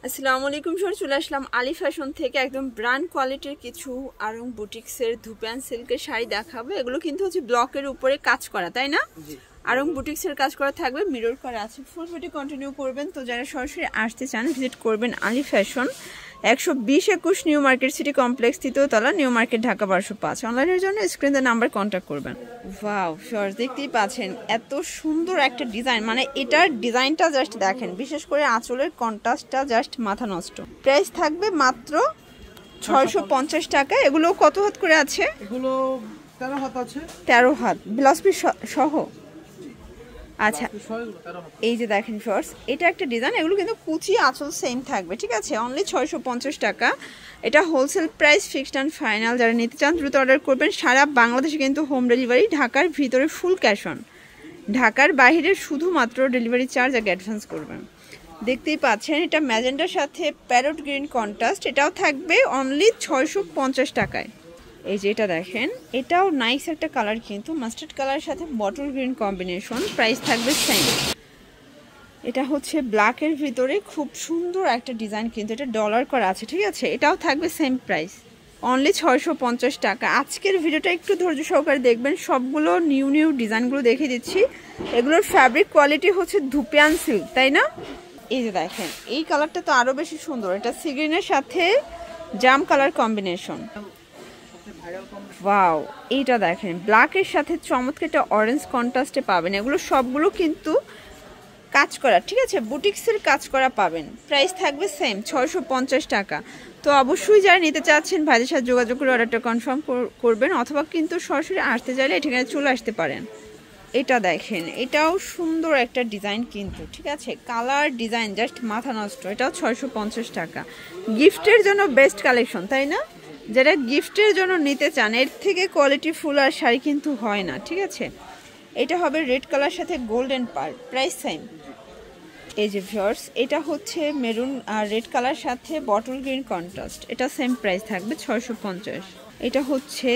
আসসালামু আলাইকুম স্যার, চলে আসলাম আলী ফ্যাশন থেকে একদম ব্র্যান্ড কোয়ালিটির কিছু আরং বুটিক্সের ধুপেন সিল্কের শাড়ি দেখাবো। এগুলো কিন্তু হচ্ছে ব্লকের উপরে কাজ করা, তাই না? আরং বুটিক্সের কাজ করা থাকবে, মিরর করা আছে। ফুল ভিডিও কন্টিনিউ করবেন। তো যারা সরাসরি আসতে চান ভিজিট করবেন Ali fashion, 120-21 New Market City Complex, 3য় তলা, নিউ মার্কেট, ঢাকা 1205। অনলাইনের জন্য স্ক্রিনে নাম্বার কন্ট্যাক্ট করবেন। ওয়াও শর্টস, দেখতেই পাচ্ছেন এত সুন্দর একটা ডিজাইন, মানে এটার ডিজাইনটা জাস্ট দেখেন, বিশেষ করে আঁচলের কন্ট্রাস্টটা জাস্ট মাথা নষ্ট। প্রাইস থাকবে মাত্র 650 টাকা। এগুলো কত হাত করে আছে? এগুলো 13 হাত আছে। 13 হাত ব্লাউজ পিস সহ। আচ্ছা, এই যে দেখেন শর্টস, এটা একটা ডিজাইন। এগুলো কিন্তু কুচি আঁচল সেম থাকবে, ঠিক আছে? অনলি 650 টাকা। এটা wholesale price, fixed and final. যারা নিতে চান দ্রুত অর্ডার করবেন। সারা বাংলাদেশে কিন্তু হোম ডেলিভারি, ঢাকার ভিতরে ফুল ক্যাশ অন, ঢাকার বাইরে শুধুমাত্র ডেলিভারি চার্জ আগে অ্যাডভান্স করবেন। দেখতেই পাচ্ছেন এটা ম্যাজেন্ডার সাথে প্যারট গ্রিন কন্ট্রাস্ট, এটাও থাকবে অনলি 650 টাকায়। এই যে এটা দেখেন, এটাও নাইস একটা কালার, কিন্তু মাস্টার্ড কালারের সাথে বটল গ্রিন কম্বিনেশন। প্রাইস থাকবে সেম। এটা হচ্ছে ব্ল্যাকের ভিতরে খুব সুন্দর একটা ডিজাইন, কিন্তু এটা ডলার করা আছে, ঠিক আছে? এটাও থাকবে সেম প্রাইস, অনলি 650 টাকা। আজকের ভিডিওটা একটু ধৈর্য সহকারে দেখবেন, সবগুলো নিউ নিউ ডিজাইনগুলো দেখিয়ে দিচ্ছি। এগুলোর ফ্যাব্রিক কোয়ালিটি হচ্ছে ধুপিয়ান সিল্ক, তাই না? এই যে দেখেন, এই কালারটা তো আরও বেশি সুন্দর। এটা সি গ্রিনের সাথে জাম কালার কম্বিনেশন। ওয়াও, এইটা দেখেন ব্ল্যাকের সাথে চমৎকার একটা অরেঞ্জ কন্ট্রাস্টে পাবেন। এগুলো সবগুলো কিন্তু কাজ করা, ঠিক আছে? বুটিক্সের কাজ করা পাবেন। প্রাইস থাকবে সেম, 650 টাকা। তো অবশ্যই যারা নিতে চাচ্ছেন ভাইদের সাথে যোগাযোগ করে অর্ডারটা কনফার্ম করবেন, অথবা কিন্তু সরাসরি আসতে চাইলে এখানে চলে আসতে পারেন। এটা দেখেন, এটাও সুন্দর একটা ডিজাইন কিন্তু, ঠিক আছে? কালার ডিজাইন জাস্ট মাথা নষ্ট। এটাও 650 টাকা। গিফটের জন্য বেস্ট কালেকশন, তাই না? যারা গিফটের জন্য নিতে চান, এর থেকে কোয়ালিটি ফুল আর শাড়ি কিন্তু হয় না, ঠিক আছে? এটা হবে রেড কালার সাথে গোল্ডেন পার্ল, প্রাইস সেম। এই যে ভিউয়ার্স, এটা হচ্ছে মেরুন আর রেড কালার সাথে বটল গ্রিন কন্ট্রাস্ট, এটা সেম প্রাইস থাকবে 650। এটা হচ্ছে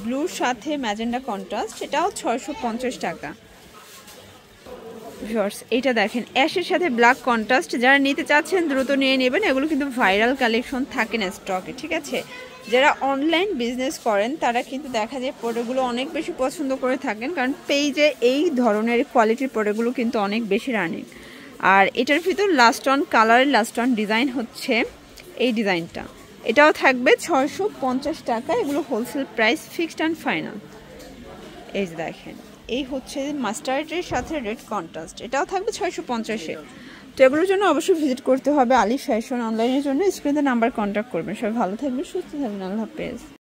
ব্লুর সাথে ম্যাজেন্ডা কন্ট্রাস্ট, এটাও 650 টাকা। ভিউয়ার্স, এটা দেখেন অ্যাশের সাথে ব্ল্যাক কন্ট্রাস্ট। যারা নিতে চাচ্ছেন দ্রুত নিয়ে নেবেন। এগুলো কিন্তু ভাইরাল কালেকশন থাকে না স্টকে, ঠিক আছে? যারা অনলাইন বিজনেস করেন তারা কিন্তু দেখা যায় প্রোডাক্টগুলো অনেক বেশি পছন্দ করে থাকেন, কারণ পেজে এই ধরনের কোয়ালিটির প্রোডাক্টগুলো কিন্তু অনেক বেশি রানিং। আর এটার ভিতর লাস্ট অন কালারের লাস্ট অন ডিজাইন হচ্ছে এই ডিজাইনটা, এটাও থাকবে 650 টাকা। এগুলো wholesale price, fixed and final. এই যে দেখেন, এই হচ্ছে মাস্টার্ডের সাথে রেড কন্ট্রাস্ট, এটাও থাকবে 650-এ। তো এগুলোর জন্য অবশ্যই ভিজিট করতে হবে আলী ফ্যাশন। অনলাইনের জন্য স্ক্রিনে নাম্বার কন্ট্যাক্ট করবেন। সবাই ভালো থাকবেন, সুস্থ থাকবেন, আল্লাহ হাফেজ।